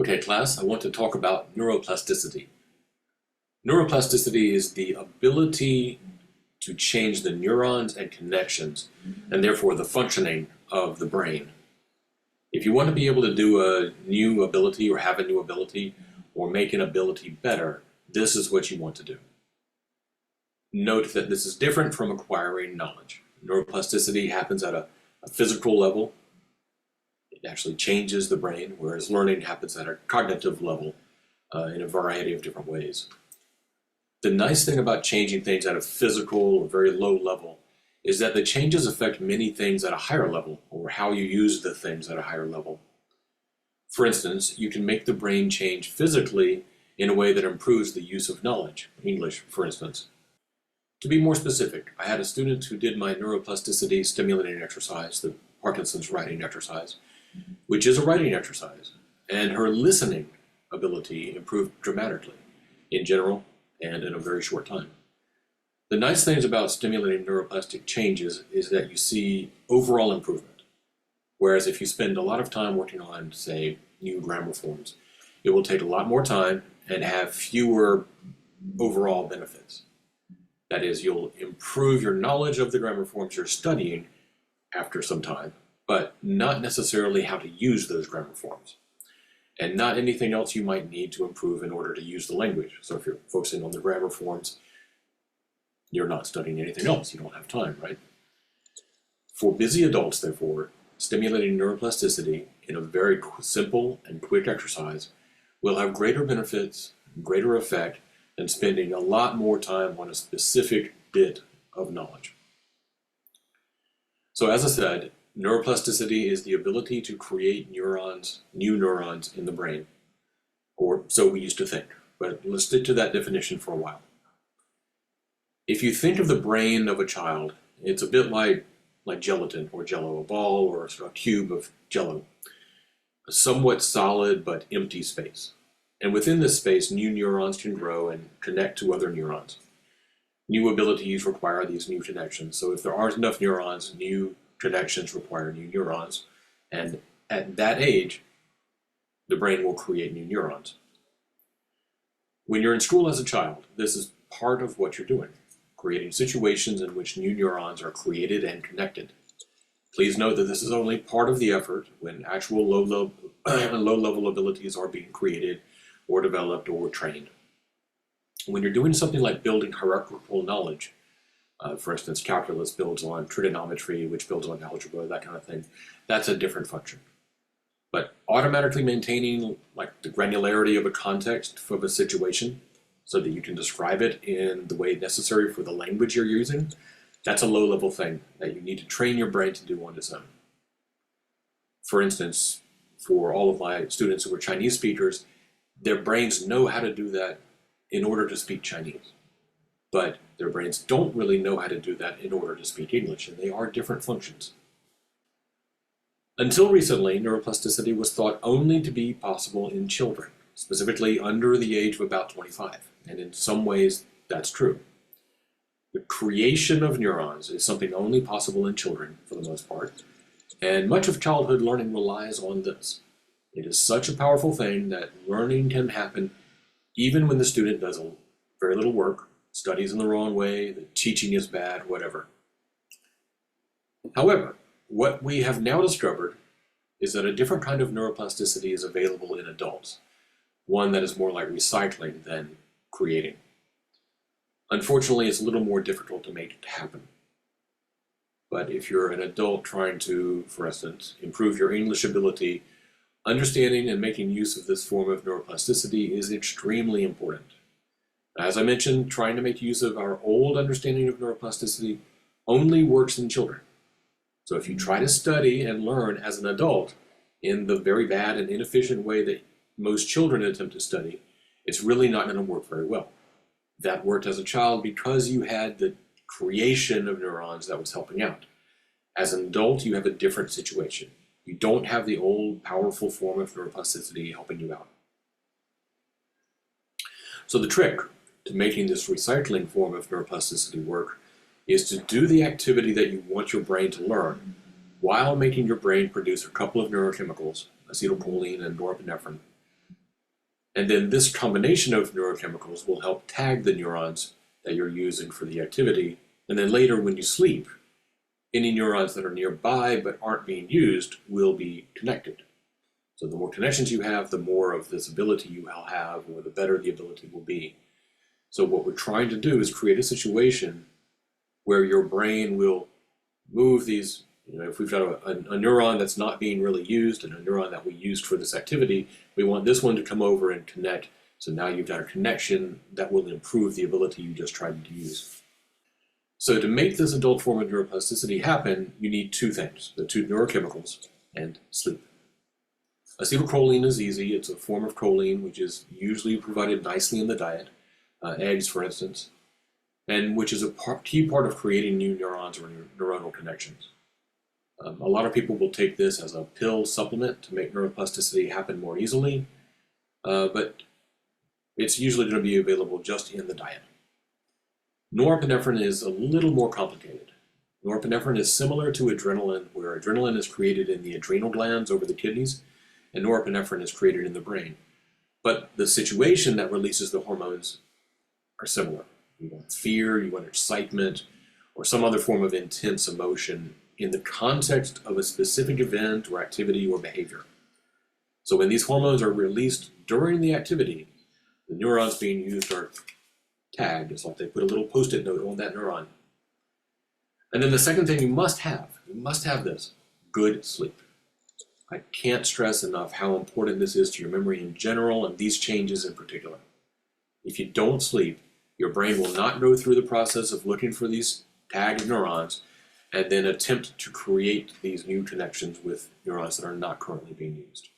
Okay, class, I want to talk about neuroplasticity. Neuroplasticity is the ability to change the neurons and connections, and therefore the functioning of the brain. If you want to be able to do a new ability or have a new ability or make an ability better, this is what you want to do. Note that this is different from acquiring knowledge. Neuroplasticity happens at a physical level. It actually changes the brain, whereas learning happens at a cognitive level in a variety of different ways. The nice thing about changing things at a physical or very low level is that the changes affect many things at a higher level, or how you use the things at a higher level. For instance, you can make the brain change physically in a way that improves the use of knowledge, English, for instance. To be more specific, I had a student who did my neuroplasticity stimulating exercise, the Parkinson's writing exercise, which is a writing exercise, and her listening ability improved dramatically in general and in a very short time. The nice things about stimulating neuroplastic changes is that you see overall improvement, whereas if you spend a lot of time working on, say, new grammar forms, it will take a lot more time and have fewer overall benefits. That is, you'll improve your knowledge of the grammar forms you're studying after some time, but not necessarily how to use those grammar forms, and not anything else you might need to improve in order to use the language. So if you're focusing on the grammar forms, you're not studying anything else. You don't have time, right? For busy adults, therefore, stimulating neuroplasticity in a very simple and quick exercise will have greater benefits, greater effect, than spending a lot more time on a specific bit of knowledge. So as I said, neuroplasticity is the ability to create neurons, new neurons in the brain, or so we used to think, but let's stick to that definition for a while. If you think of the brain of a child, it's a bit like gelatin or jello, a ball or a cube of jello, a somewhat solid but empty space. And within this space, new neurons can grow and connect to other neurons. New abilities require these new connections. So if there aren't enough neurons, new connections require new neurons. And at that age, the brain will create new neurons. When you're in school as a child, this is part of what you're doing, creating situations in which new neurons are created and connected. Please note that this is only part of the effort when actual low-level abilities are being created or developed or trained. When you're doing something like building hierarchical knowledge, for instance, calculus builds on trigonometry, which builds on algebra, that kind of thing, that's a different function. But automatically maintaining like the granularity of a context of a situation so that you can describe it in the way necessary for the language you're using, that's a low-level thing that you need to train your brain to do on its own. For instance, for all of my students who are Chinese speakers, their brains know how to do that in order to speak Chinese. But their brains don't really know how to do that in order to speak English, and they are different functions. Until recently, neuroplasticity was thought only to be possible in children, specifically under the age of about 25, and in some ways that's true. The creation of neurons is something only possible in children, for the most part, and much of childhood learning relies on this. It is such a powerful thing that learning can happen even when the student does very little work, studies in the wrong way, the teaching is bad, whatever. However, what we have now discovered is that a different kind of neuroplasticity is available in adults, one that is more like recycling than creating. Unfortunately, it's a little more difficult to make it happen. But if you're an adult trying to, for instance, improve your English ability, understanding and making use of this form of neuroplasticity is extremely important. As I mentioned, trying to make use of our old understanding of neuroplasticity only works in children. So if you try to study and learn as an adult in the very bad and inefficient way that most children attempt to study, it's really not going to work very well. That worked as a child because you had the creation of neurons that was helping out. As an adult, you have a different situation. You don't have the old, powerful form of neuroplasticity helping you out. So the trick to making this recycling form of neuroplasticity work is to do the activity that you want your brain to learn while making your brain produce a couple of neurochemicals, acetylcholine and norepinephrine, And then this combination of neurochemicals will help tag the neurons that you're using for the activity. And then later when you sleep, any neurons that are nearby but aren't being used will be connected. So the more connections you have, the more of this ability you will have, or the better the ability will be. So what we're trying to do is create a situation where your brain will move these, if we've got a neuron that's not being really used and a neuron that we used for this activity, we want this one to come over and connect. So now you've got a connection that will improve the ability you just tried to use. So to make this adult form of neuroplasticity happen, you need two things, the two neurochemicals and sleep. Acetylcholine is easy. It's a form of choline which is usually provided nicely in the diet, eggs for instance, and which is a key part of creating new neurons or neuronal connections. A lot of people will take this as a pill supplement to make neuroplasticity happen more easily, but it's usually going to be available just in the diet. Norepinephrine is a little more complicated. Norepinephrine is similar to adrenaline, where adrenaline is created in the adrenal glands over the kidneys, and norepinephrine is created in the brain. But the situation that releases the hormones are similar. You want fear, you want excitement, or some other form of intense emotion in the context of a specific event or activity or behavior. So when these hormones are released during the activity, the neurons being used are tagged. It's like they put a little post-it note on that neuron. And then the second thing you must have this, good sleep. I can't stress enough how important this is to your memory in general and these changes in particular. If you don't sleep, your brain will not go through the process of looking for these tagged neurons and then attempt to create these new connections with neurons that are not currently being used.